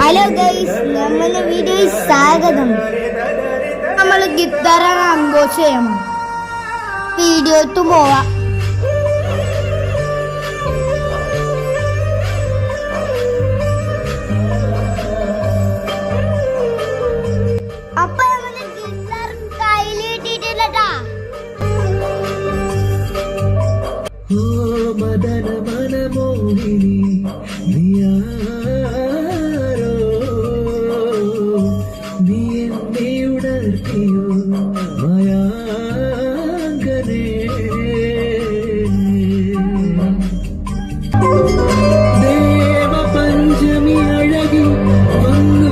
Hello guys, നമ്മുടെ വീഡിയോയിൽ സ്വാഗതം. നമ്മൾ ഗിത്താറാണ് അൺബോക്സ് ചെയ്യണം. വീഡിയോട്ട് പോവാം. അപ്പൊ നമ്മുടെ ഗിത്താർ കയ്യിലിട്ടിട്ടില്ലട്ടാ. മദന മനമോഹിനി ദേവപഞ്ചമി അഴകി വന്നു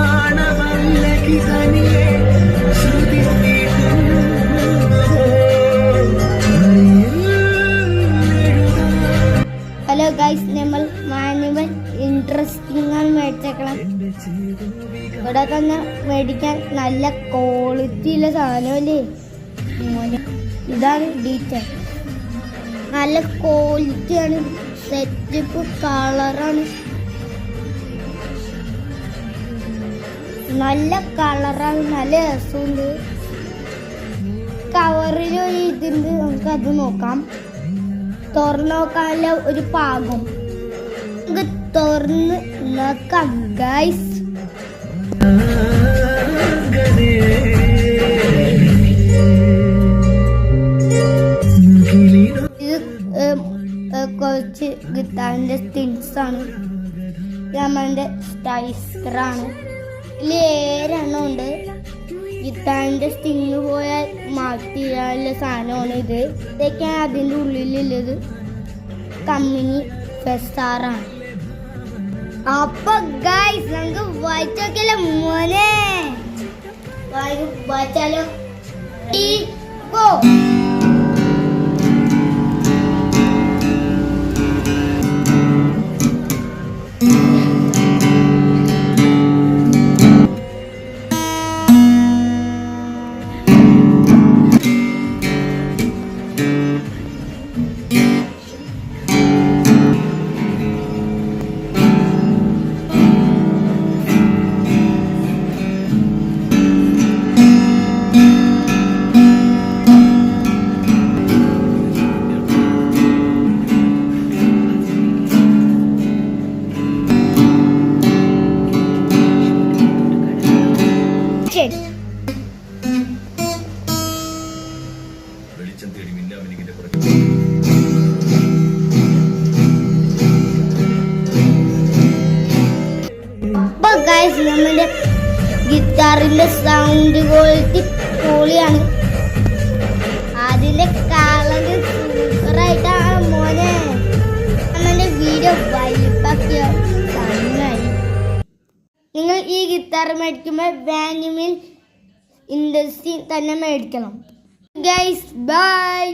ചേർന്നാണവല്ലകി തനിയെ ശ്രുതി. ഹലോ ഗൈസ്, നമ്മൾ മാനുവൽ ഇൻട്രസ്റ്റിംഗ് ആണ് മേടിച്ചേക്കണം. ഇവിടെ തന്നെ മേടിക്കാൻ നല്ല ക്വാളിറ്റിയുള്ള സാധനമല്ലേ. ഇതാണ് ഡീറ്റെയിൽ, നല്ല ക്വാളിറ്റിയാണ്, സെറ്റപ്പ് കളറാണ്, നല്ല കളറാണ്, നല്ല രസമുണ്ട്. കവറിൽ ഒരു ഇതുണ്ട്, നമുക്കത് നോക്കാം. തുറന്നു നോക്കാനുള്ള ഒരു പാകം നമുക്ക് തുറന്ന് നോക്കാം ഗൈസ്. ഇത് കുറച്ച് ഗിത്താറിന്റെ സ്റ്റിങ്സ് ആണ്, നമ്മളുടെ സ്റ്റൈസ്കറാണ്. ഇതിൽ 7 എണ്ണം ഉണ്ട്. ഗിത്താറിന്റെ സ്റ്റിങ് പോയാൽ മാറ്റിയുള്ള സാധനമാണ് ഇത്. ഇതൊക്കെയാണ് അതിൻ്റെ ഉള്ളിലുള്ളത്. കമ്പനി ഫെസ്റ്റാറാണ്. അപ്പൊ ഗൈസ്, നമുക്ക് വായിച്ചോക്കല്ലേ മോനെ, വായിച്ചാലോ. വെളിച്ചം തേടി മിന്നാമിനിങ്ങിന്റെ നമ്മുടെ ഗിറ്റാറിന്റെ സൗണ്ട് ക്വാളിറ്റി പൊളിയാണ്. അതിന്റെ കളറ് സൂപ്പറായിട്ടാണ് മോനെ. നമ്മുടെ വീഡിയോ വലിപ്പാക്കിയ നന്നായി. നിങ്ങൾ ഈ ഗിറ്റാർ മേടിക്കുമ്പോൾ വാന്യൂമിൽ ഇൻഡസ്ട്രി തന്നെ മേടിക്കണം ഗൈസ്. ബൈ.